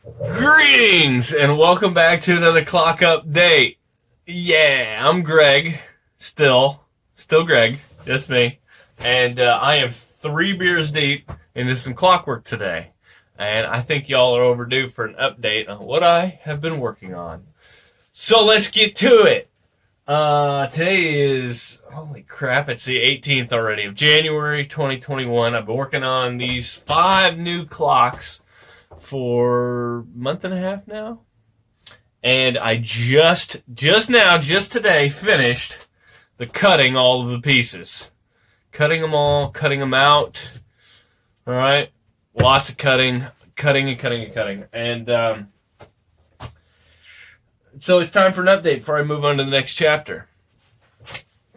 Greetings and welcome back to another clock update. Yeah, I'm Greg. Still Greg. That's me. And I am 3 beers deep into some clockwork today. And I think y'all are overdue for an update on what I have been working on. So let's get to it. Today is, holy crap, it's the 18th already of January 2021. I've been working on these 5 new clocks for a month and a half now. And I just today finished the cutting all of the pieces. Cutting them all, cutting them out. Alright? Lots of cutting. And, so it's time for an update before I move on to the next chapter.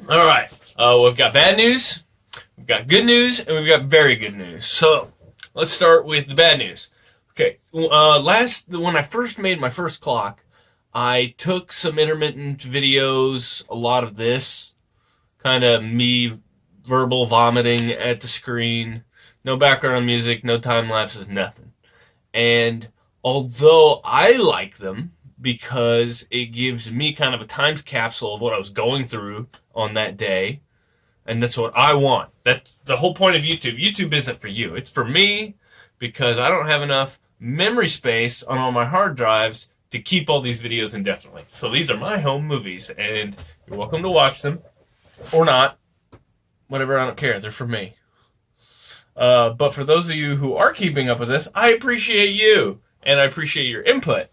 Alright. We've got bad news, we've got good news, and we've got very good news. So, let's start with the bad news. Okay, when I first made my first clock, I took some intermittent videos, a lot of this, kind of me verbal vomiting at the screen, no background music, no time lapses, nothing. And although I like them because it gives me kind of a time capsule of what I was going through on that day, and that's what I want. That's the whole point of YouTube. YouTube isn't for you, it's for me, because I don't have enough memory space on all my hard drives to keep all these videos indefinitely. So these are my home movies, and you're welcome to watch them, or not. Whatever, I don't care. They're for me. But for those of you who are keeping up with this, I appreciate you, and I appreciate your input.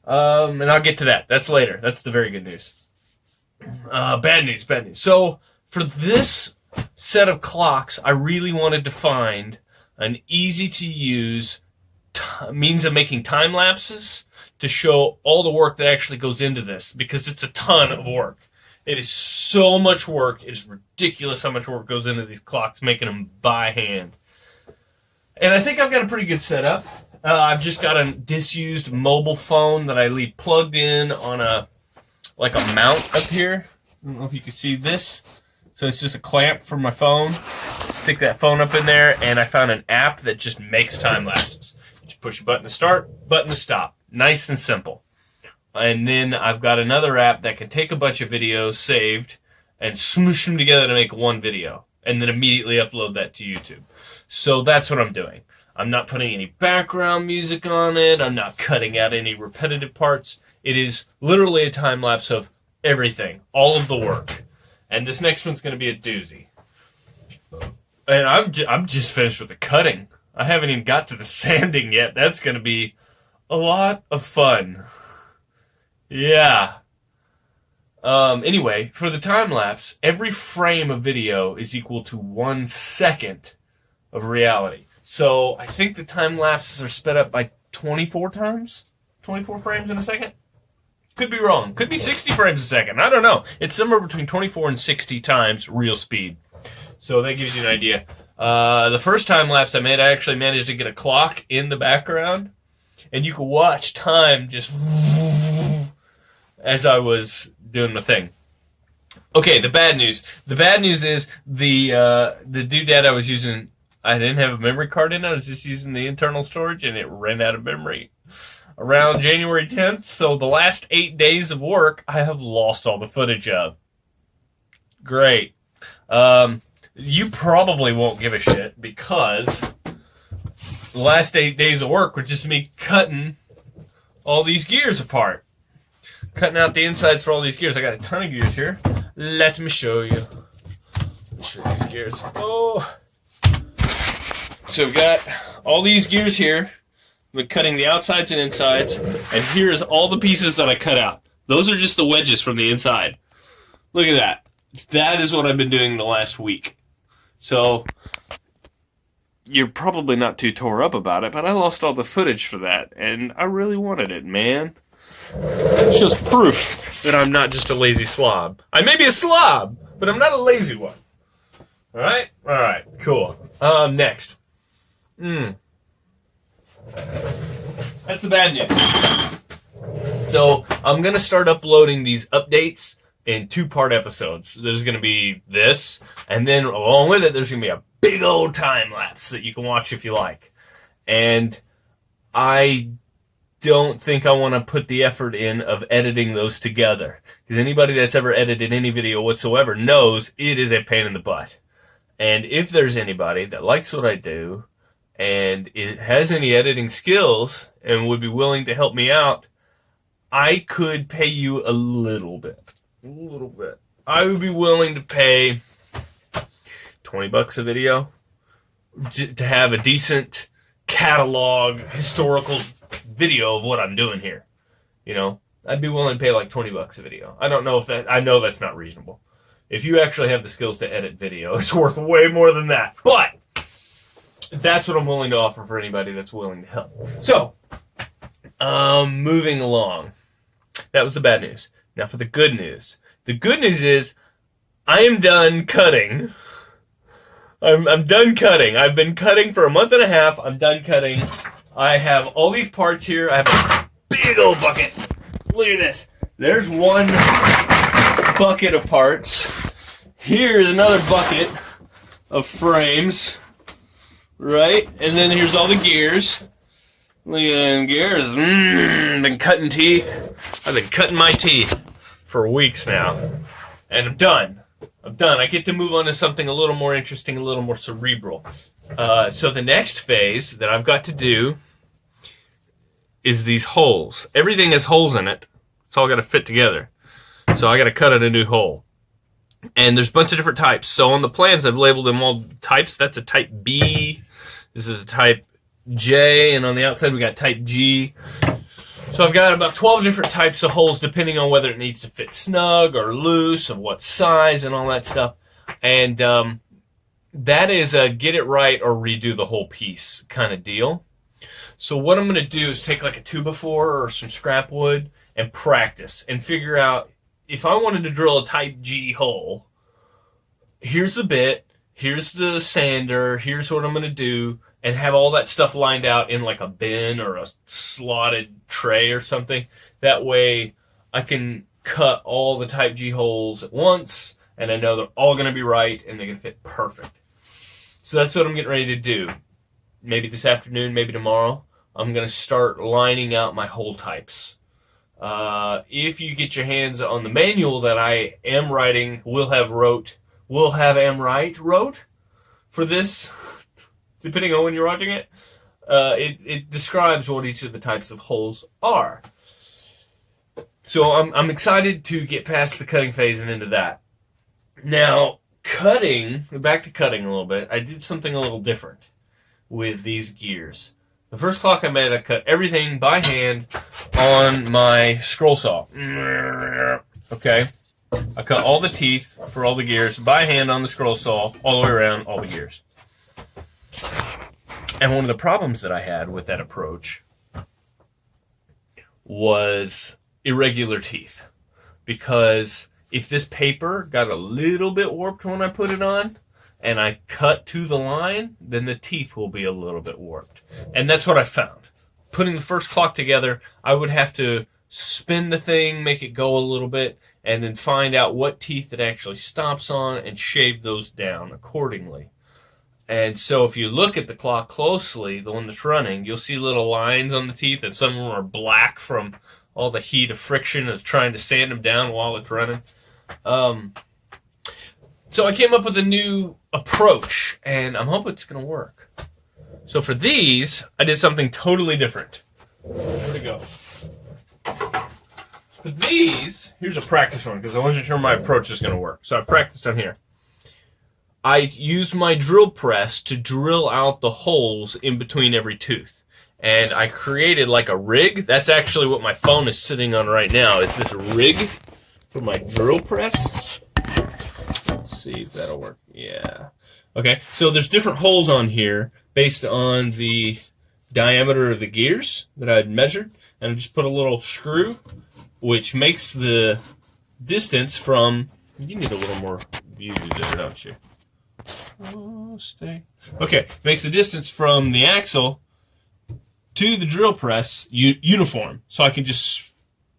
And I'll get to that. That's later. That's the very good news. Bad news. So for this set of clocks, I really wanted to find an easy-to-use means of making time lapses to show all the work that actually goes into this, because it's a ton of work. It is so much work. It is ridiculous how much work goes into these clocks, making them by hand. And I think I've got a pretty good setup. I've just got a disused mobile phone that I leave plugged in on a mount up here. I don't know if you can see this. So it's just a clamp for my phone. Stick that phone up in there, and I found an app that just makes time lapses. Just push a button to start, button to stop. Nice and simple. And then I've got another app that can take a bunch of videos saved and smoosh them together to make one video, and then immediately upload that to YouTube. So that's what I'm doing. I'm not putting any background music on it. I'm not cutting out any repetitive parts. It is literally a time lapse of everything, all of the work. And this next one's going to be a doozy. And I'm just finished with the cutting. I haven't even got to the sanding yet. That's going to be a lot of fun. Yeah. Anyway, for the time lapse, every frame of video is equal to 1 second of reality. So I think the time lapses are sped up by 24 times? 24 frames in a second? Could be wrong. Could be 60 frames a second. I don't know. It's somewhere between 24 and 60 times real speed. So that gives you an idea. The first time lapse I made, I actually managed to get a clock in the background, and you could watch time just as I was doing my thing. Okay, the bad news. The bad news is the doodad I was using, I didn't have a memory card in it. I was just using the internal storage, and it ran out of memory around January 10th. So the last 8 days of work, I have lost all the footage of. Great. You probably won't give a shit, because the last 8 days of work were just me cutting all these gears apart. Cutting out the insides for all these gears. I got a ton of gears here. Let me show you. Let me show you these gears. Oh. So we've got all these gears here. We're cutting the outsides and insides. And here's all the pieces that I cut out. Those are just the wedges from the inside. Look at that. That is what I've been doing the last week. So you're probably not too tore up about it, but I lost all the footage for that, and I really wanted it, man. It's just proof that I'm not just a lazy slob. I may be a slob, but I'm not a lazy one. Alright? Alright, cool. Next. That's the bad news. So, I'm going to start uploading these updates in 2-part episodes. There's going to be this, and then along with it, there's going to be a big old time lapse that you can watch if you like. And I don't think I want to put the effort in of editing those together. Because anybody that's ever edited any video whatsoever knows it is a pain in the butt. And if there's anybody that likes what I do and it has any editing skills and would be willing to help me out, I could pay you a little bit. A little bit. I would be willing to pay $20 a video to have a decent catalog, historical video of what I'm doing here. You know, I'd be willing to pay like $20 a video. I don't know if that, I know that's not reasonable. If you actually have the skills to edit video, it's worth way more than that. But that's what I'm willing to offer for anybody that's willing to help. So, moving along. That was the bad news. Now for the good news. The good news is I am done cutting. I'm done cutting. I've been cutting for a month and a half. I'm done cutting. I have all these parts here. I have a big old bucket. Look at this. There's one bucket of parts. Here's another bucket of frames. Right? And then here's all the gears. Look at them gears. Been cutting teeth. I've been cutting my teeth for weeks now. And I'm done. I get to move on to something a little more interesting, a little more cerebral. So the next phase that I've got to do is these holes. Everything has holes in it. It's all got to fit together. So I got to cut out a new hole. And there's a bunch of different types. So on the plans, I've labeled them all types. That's a type B. This is a type J. And on the outside, we got type G. So I've got about 12 different types of holes depending on whether it needs to fit snug or loose, of what size and all that stuff. And that is a get it right or redo the whole piece kind of deal. So what I'm going to do is take like a 2x4 or some scrap wood and practice and figure out if I wanted to drill a type G hole, here's the bit, here's the sander, here's what I'm going to do, and have all that stuff lined out in like a bin or a slotted tray or something. That way I can cut all the type G holes at once, and I know they're all going to be right and they're going to fit perfect. So that's what I'm getting ready to do. Maybe this afternoon, maybe tomorrow, I'm going to start lining out my hole types. If you get your hands on the manual that I am writing, will have wrote for this, depending on when you're watching it, it describes what each of the types of holes are. So I'm excited to get past the cutting phase and into that. Now, back to cutting a little bit, I did something a little different with these gears. The first clock I made, I cut everything by hand on my scroll saw. Okay? I cut all the teeth for all the gears by hand on the scroll saw, all the way around all the gears. And one of the problems that I had with that approach was irregular teeth. Because if this paper got a little bit warped when I put it on, and I cut to the line, then the teeth will be a little bit warped. And that's what I found. Putting the first clock together, I would have to spin the thing, make it go a little bit, and then find out what teeth it actually stops on and shave those down accordingly. And so if you look at the clock closely, the one that's running, you'll see little lines on the teeth, and some of them are black from all the heat of friction of trying to sand them down while it's running. So I came up with a new approach, and I'm hoping it's going to work. So for these, I did something totally different. Where'd it go? For these, here's a practice one, because I wasn't sure my approach is going to work. So I practiced on here. I used my drill press to drill out the holes in between every tooth. And I created like a rig. That's actually what my phone is sitting on right now, is this rig for my drill press. Let's see if that'll work. Yeah. Okay, so there's different holes on here based on the diameter of the gears that I had measured. And I just put a little screw, which makes the distance from... You need a little more view there, don't you? Oh, stay. Okay, makes the distance from the axle to the drill press uniform. So I can just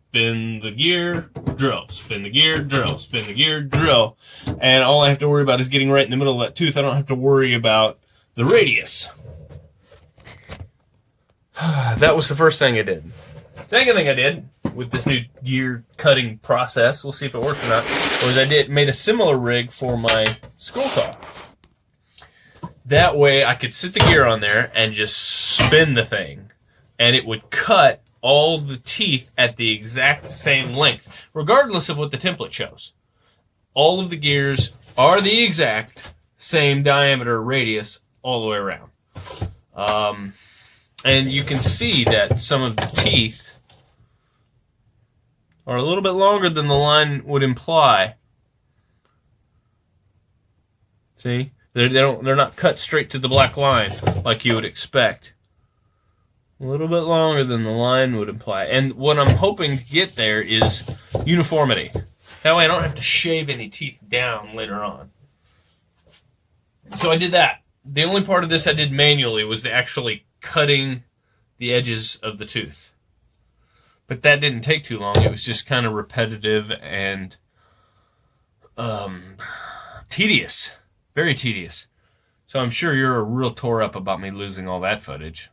spin the gear, drill, spin the gear, drill, spin the gear, drill. And all I have to worry about is getting right in the middle of that tooth. I don't have to worry about the radius. That was the first thing I did. Second thing I did with this new gear cutting process, we'll see if it works or not, was I made a similar rig for my scroll saw. That way I could sit the gear on there and just spin the thing, and it would cut all the teeth at the exact same length, regardless of what the template shows. All of the gears are the exact same diameter radius all the way around. And you can see that some of the teeth are a little bit longer than the line would imply. See? They're not cut straight to the black line like you would expect. A little bit longer than the line would imply. And what I'm hoping to get there is uniformity. That way I don't have to shave any teeth down later on. So I did that. The only part of this I did manually was the actually cutting the edges of the tooth. But that didn't take too long. It was just kind of repetitive and tedious. Very tedious. So I'm sure you're real tore up about me losing all that footage.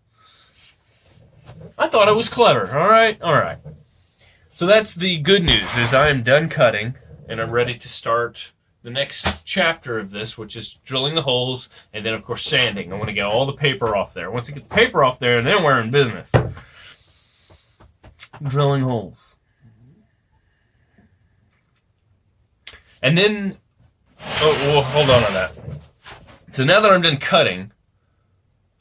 I thought it was clever. All right. So that's the good news, is I am done cutting, and I'm ready to start the next chapter of this, which is drilling the holes, and then, of course, sanding. I want to get all the paper off there. Once I get the paper off there, then we're in business. Drilling holes. And then, well, hold on that. So now that I'm done cutting,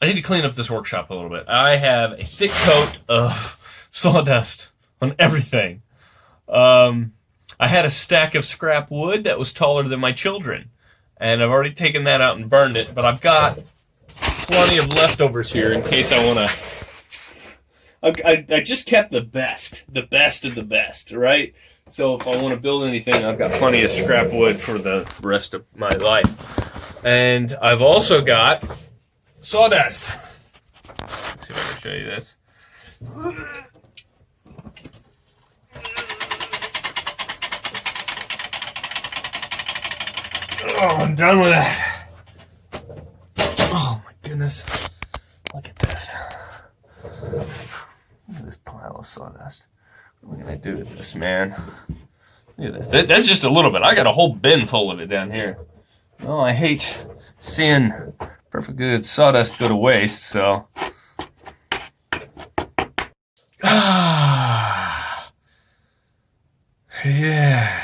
I need to clean up this workshop a little bit. I have a thick coat of sawdust on everything. I had a stack of scrap wood that was taller than my children, and I've already taken that out and burned it, but I've got plenty of leftovers here in case I want to... I just kept the best of the best, right? So if I want to build anything, I've got plenty of scrap wood for the rest of my life. And I've also got sawdust. Let's see if I can show you this. Oh, I'm done with that. Oh my goodness. Look at this. Look at this pile of sawdust. What am I going to do with this, man? Look at that. That's just a little bit. I got a whole bin full of it down here. Oh, I hate seeing perfect good sawdust go to waste, so. Yeah.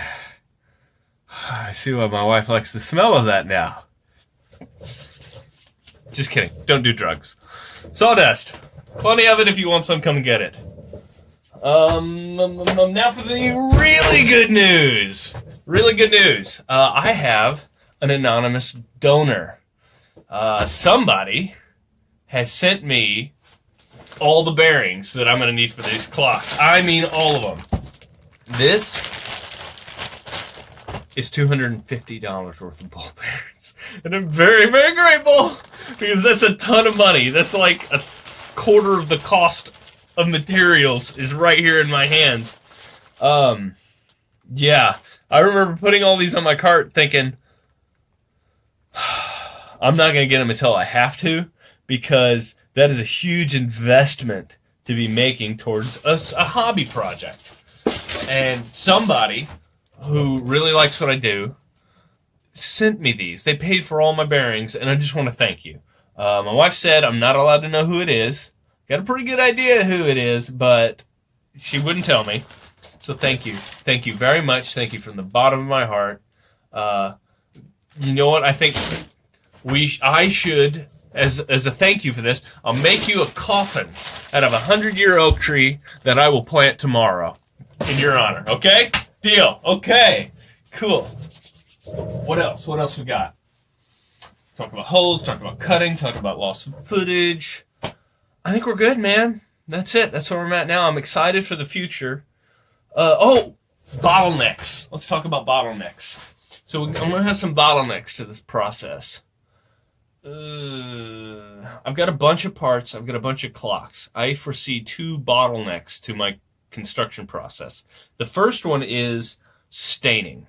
I see why my wife likes the smell of that now. Just kidding. Don't do drugs. Sawdust. Plenty of it. If you want some, come and get it. Now for the really good news. Really good news. I have an anonymous donor. Somebody has sent me all the bearings that I'm going to need for these clocks. I mean all of them. This is $250 worth of ball bearings. And I'm very, very grateful, because that's a ton of money. That's like a quarter of the cost of materials is right here in my hands. Yeah. I remember putting all these on my cart thinking, I'm not going to get them until I have to, because that is a huge investment to be making towards a hobby project. And somebody who really likes what I do sent me these. They paid for all my bearings, and I just want to thank you. My wife said I'm not allowed to know who it is. Got a pretty good idea who it is, but she wouldn't tell me. So thank you. Thank you very much. Thank you from the bottom of my heart. You know what? I think I should, as a thank you for this, I'll make you a coffin out of a 100-year oak tree that I will plant tomorrow in your honor. Okay? Deal. Okay. Cool. What else? What else we got? Talk about holes, talk about cutting, talk about loss of footage. I think we're good, man. That's it. That's where I'm at now. I'm excited for the future. Bottlenecks. Let's talk about bottlenecks. So I'm going to have some bottlenecks to this process. I've got a bunch of parts. I've got a bunch of clocks. I foresee 2 bottlenecks to my construction process. The first one is staining.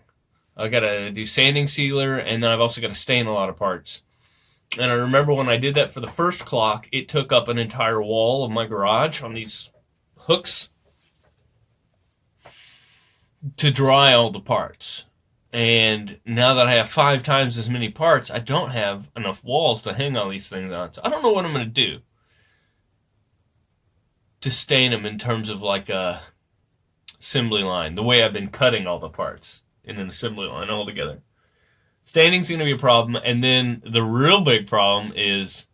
I got to do sanding sealer, and then I've also got to stain a lot of parts. And I remember when I did that for the first clock, it took up an entire wall of my garage on these hooks. to dry all the parts. And now that I have 5 times as many parts, I don't have enough walls to hang all these things on. So I don't know what I'm going to do to stain them in terms of like a assembly line, the way I've been cutting all the parts in an assembly line all together. Staining's going to be a problem, and then the real big problem is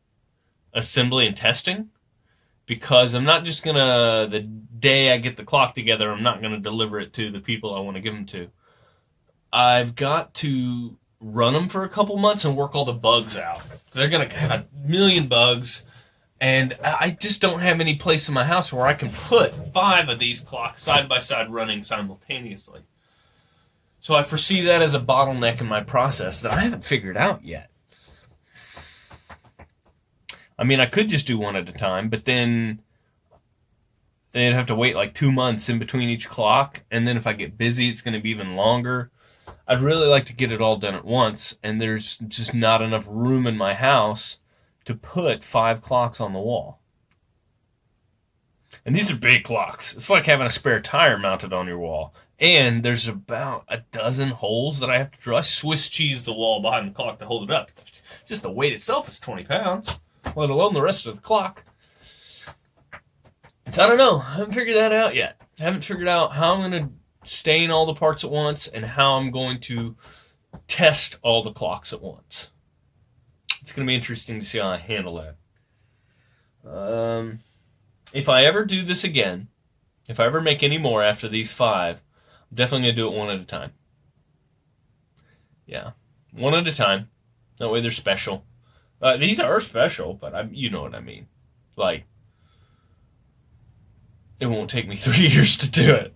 assembly and testing, because I'm not just going to, the day I get the clock together, I'm not going to deliver it to the people I want to give them to. I've got to run them for a couple months and work all the bugs out. They're going to have a million bugs, and I just don't have any place in my house where I can put 5 of these clocks side by side running simultaneously. So I foresee that as a bottleneck in my process that I haven't figured out yet. I mean, I could just do one at a time, but then they'd have to wait like 2 months in between each clock, and then if I get busy, it's going to be even longer. I'd really like to get it all done at once, and there's just not enough room in my house to put 5 clocks on the wall. And these are big clocks. It's like having a spare tire mounted on your wall. And there's about a dozen holes that I have to drill. I Swiss cheese the wall behind the clock to hold it up. Just the weight itself is 20 pounds, let alone the rest of the clock. So I don't know. I haven't figured that out yet. I haven't figured out how I'm going to stain all the parts at once and how I'm going to test all the clocks at once. It's going to be interesting to see how I handle that. If I ever do this again, if I ever make any more after these 5, I'm definitely going to do it one at a time. Yeah, one at a time. That way they're special. These are special, but you know what I mean. Like, it won't take me 3 years to do it.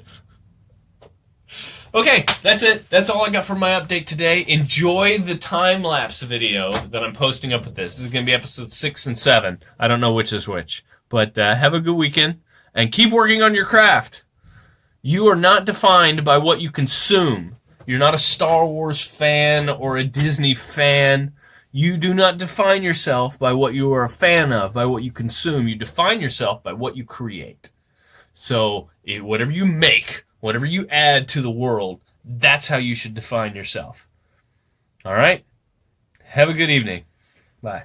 Okay, that's it. That's all I got for my update today. Enjoy the time-lapse video that I'm posting up with this. This is going to be episodes 6 and 7. I don't know which is which. But have a good weekend, and keep working on your craft. You are not defined by what you consume. You're not a Star Wars fan or a Disney fan. You do not define yourself by what you are a fan of, by what you consume. You define yourself by what you create. So whatever you make, whatever you add to the world, that's how you should define yourself. All right? Have a good evening. Bye.